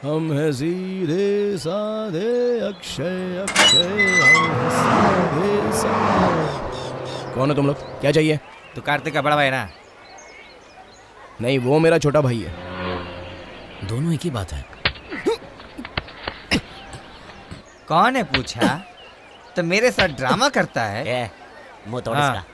हम हैं सीधे साधे अक्षय अक्षय हम हैं सीधे साधे। कौन है तुम लोग? क्या चाहिए? तू कार्तिक का बड़ा भाई ना? नहीं, वो मेरा छोटा भाई है। दोनों एक ही बात है। कौन है पूछा? तो मेरे साथ ड्रामा करता है। मुंह तोड़ हाँ। इसका।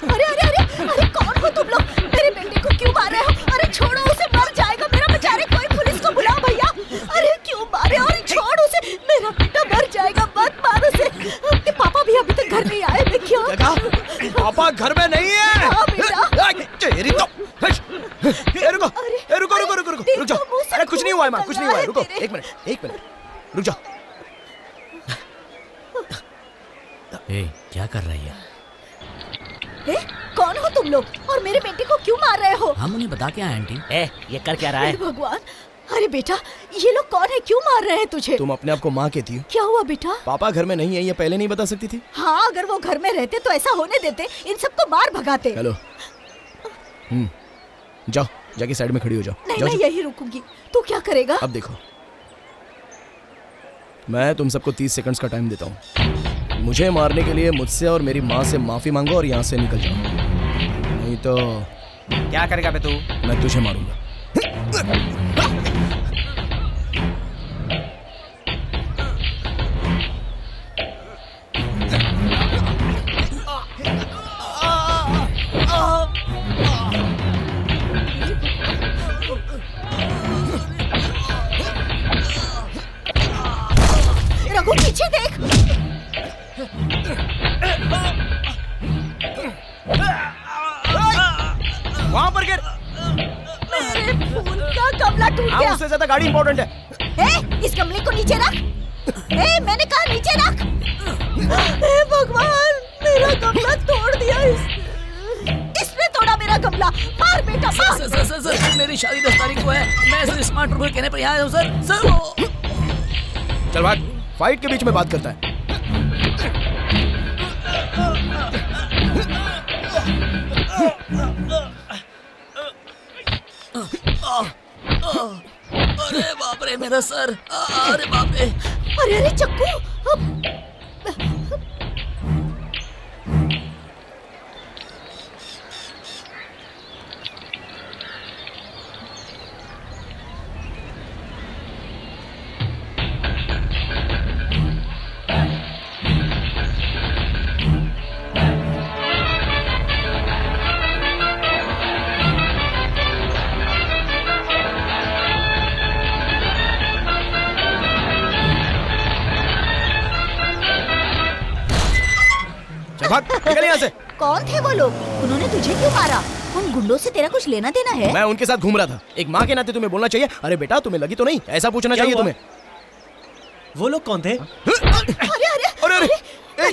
अरे अरे अरे अरे कौन हो तुम लोग? मेरे बेटे को क्यों मार रहे हो? अरे छोड़ो उसे, मर जाएगा मेरा बेचारे। कोई पुलिस को बुलाओ भैया। अरे क्यों मारे? अरे छोड़ उसे, मेरा बेटा मर जाएगा। मत मार उसे। आपके पापा भी अभी तक घर नहीं आए। मैं क्या पापा घर में नहीं है। हाँ बेटा। तेरी तो रुको रुको रुको रुको रुको रुक जाओ। अरे कुछ नहीं हुआ है माँ, कुछ नहीं हुआ है। रुको एक मिनट रुक जाओ। क्या कर रही है? ए, कौन हो तुम लोग और मेरे बेटे को क्यों मार रहे हो? हम उन्हें बता क्या आंटी? ये कर क्या रहा है? भगवान, अरे बेटा ये लोग कौन है? क्यों मार रहे हैं तुझे? तुम अपने आप को माँ कहती हो? क्या हुआ बेटा? पापा घर में नहीं है, ये पहले नहीं बता सकती थी? हाँ, अगर वो घर में रहते तो ऐसा होने देते, इन सबको मार भगाते। हेलो, जाओ जाके साइड में खड़ी हो जाओ। नहीं, जाओ, मैं यही रुकूंगी। तू क्या करेगा? अब देखो, मैं तुम सबको 30 सेकंड्स का टाइम देता हूँ। मुझे मारने के लिए मुझसे और मेरी माँ से माफी मांगो और यहाँ से निकल जाओ, नहीं तो क्या करेगा बे तू? मैं तुझे मारूंगा। रघु पीछे देख। वहाँ पर गिर। मेरे फोन का गमला टूट गया। उससे ज्यादा गाड़ी इंपॉर्टेंट है। इस गमले को नीचे रख। मैंने कहा नीचे रख। हे भगवान, मेरा गमला तोड़ दिया इसने तोड़ा मेरा गमला। मार बेटा मार। सर, मेरी शादी 10 तारीख को है। मैं सिर्फ स्मार्ट रूम कहने पर यहाँ आया हूँ सर। चल भाग, फाइट के बीच में बात करता है। अरे बाप रे मेरा सर। अरे बाप रे। अरे चक्कू। भाग, निकल यहाँ से। कौन थे वो लोग? उन्होंने तुझे क्यों मारा? उन गुंडों से तेरा कुछ लेना देना है? मैं उनके साथ घूम रहा था। एक माँ के नाते तुम्हें बोलना चाहिए, अरे बेटा तुम्हें लगी तो नहीं, ऐसा पूछना चाहिए तुम्हें। वो लोग कौन थे? अरे अरे अरे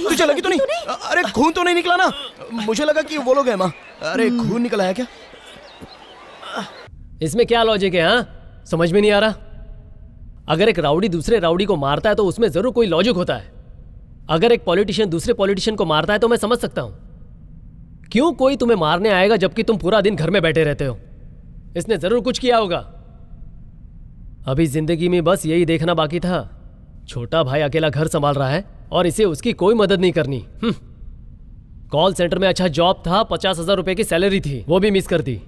तुझे लगी तो नहीं? अरे खून तो नहीं निकला ना? मुझे लगा कि वो लोग हैं। माँ, अरे खून निकला है क्या? इसमें क्या लॉजिक है? हाँ, समझ में नहीं आ रहा। अगर एक राउडी दूसरे राउडी को मारता है तो उसमें जरूर कोई लॉजिक होता है। अगर एक पॉलिटिशियन दूसरे पॉलिटिशियन को मारता है तो मैं समझ सकता हूं। क्यों कोई तुम्हें मारने आएगा जबकि तुम पूरा दिन घर में बैठे रहते हो? इसने जरूर कुछ किया होगा। अभी जिंदगी में बस यही देखना बाकी था, छोटा भाई अकेला घर संभाल रहा है और इसे उसकी कोई मदद नहीं करनी। कॉल सेंटर में अच्छा जॉब था, 50,000 रुपए की सैलरी थी, वो भी मिस कर दी।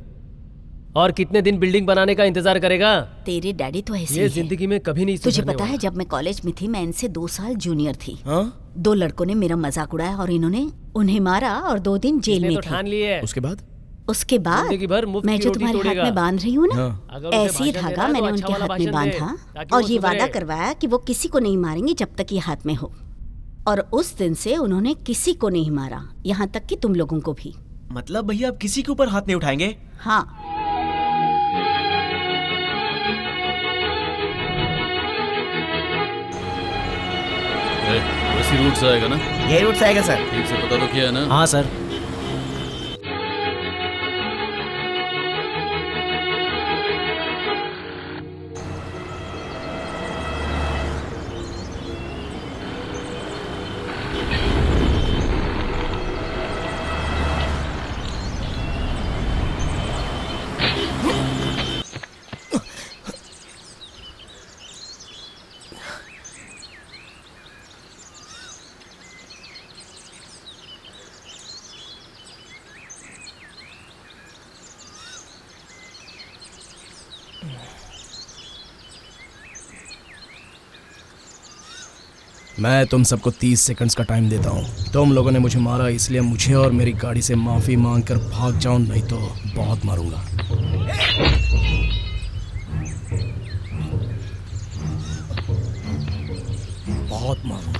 और कितने दिन बिल्डिंग बनाने का इंतजार करेगा? तेरे डैडी तो ऐसे ये जिंदगी में कभी नहीं। तुझे पता है, जब मैं कॉलेज में थी मैं इनसे 2 साल जूनियर थी। 2 लड़कों ने मेरा मजाक उड़ाया और इन्होंने उन्हें मारा और 2 दिन जेल में थे। उसके बाद मैं जो तुम्हारे हाथ में बांध रही हूँ ना, ऐसे ही धागा मैंने उनके हाथ में बांधा और ये वादा करवाया कि वो किसी को नहीं मारेंगे जब तक ये हाथ में हो। और उस दिन से उन्होंने किसी को नहीं मारा, यहाँ तक कि तुम लोगों को भी। मतलब भैया आप किसी के ऊपर हाथ नहीं उठाएंगे? हाँ। वैसी रूट से आएगा ना? यही रूट से आएगा सर। ठीक से पता तो किया है ना? हाँ सर। मैं तुम सबको 30 सेकंड्स का टाइम देता हूँ। तुम लोगों ने मुझे मारा, इसलिए मुझे और मेरी गाड़ी से माफी मांग कर भाग जाओ, नहीं तो बहुत मारूंगा। बहुत मारूंगा।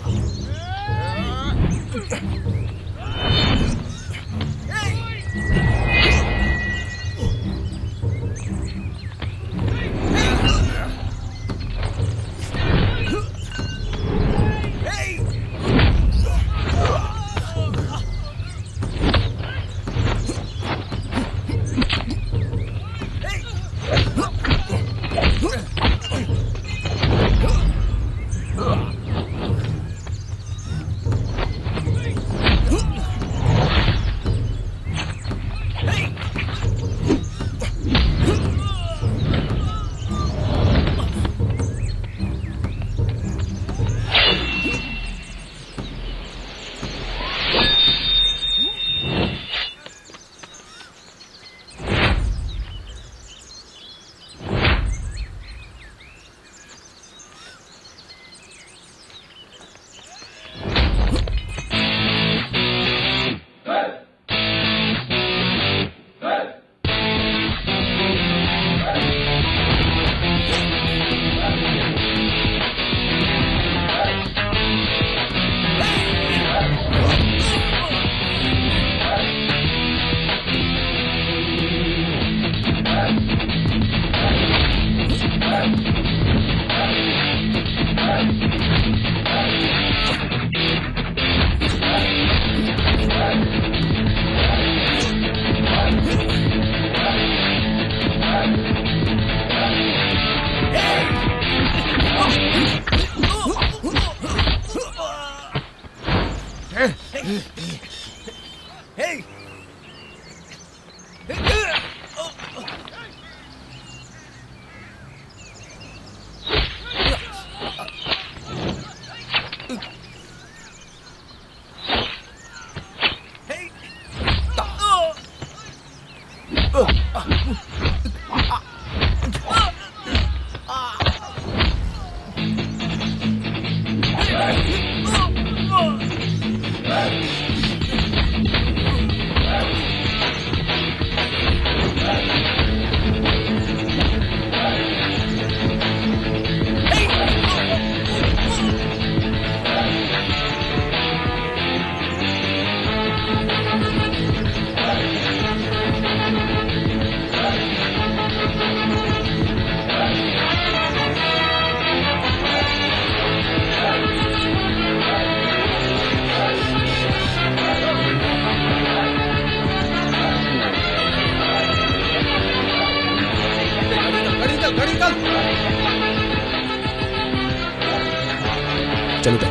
चलो तो।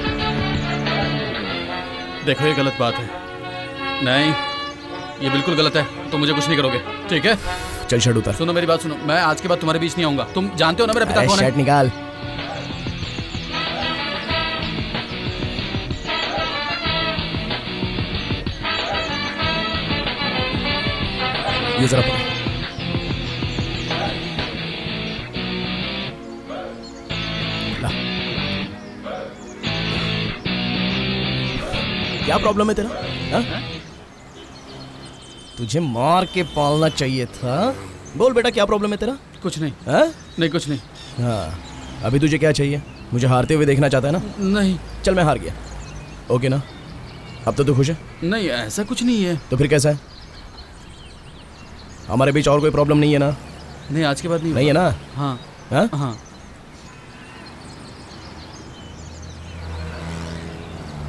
देखो ये गलत बात है। नहीं, ये बिल्कुल गलत है। तुम मुझे कुछ नहीं करोगे, ठीक है? चल शर्ट उतार। सुनो मेरी बात सुनो, मैं आज के बाद तुम्हारे बीच नहीं आऊंगा। तुम जानते हो ना मेरा पिता कौन है? शर्ट निकाल। ये जरा पकड़। ला। क्या प्रॉब्लम है तेरा? हा? तुझे मार के पालना चाहिए था। बोल बेटा, क्या प्रॉब्लम है तेरा? कुछ नहीं। हा? नहीं कुछ नहीं। हाँ, अभी तुझे क्या चाहिए? मुझे हारते हुए देखना चाहता है ना? नहीं। चल मैं हार गया, ओके ना? अब तो तू खुश है? नहीं, ऐसा कुछ नहीं है। तो फिर कैसा है? हमारे बीच और कोई प्रॉब्लम नहीं है ना? नहीं, आज के बाद नहीं है ना? हाँ हाँ? हाँ।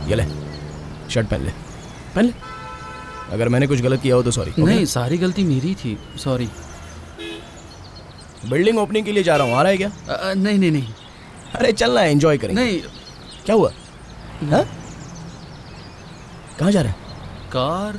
ये ले, शर्ट पहन ले, पहन ले। अगर मैंने कुछ गलत किया हो तो सॉरी। नहीं, सारी गलती मेरी थी, सॉरी। बिल्डिंग ओपनिंग के लिए जा रहा हूँ, आ रहा है क्या? नहीं नहीं नहीं। अरे चलना, एंजॉय करेंगे। नहीं। क्या हुआ? हाँ? कहाँ जा रहा है? कार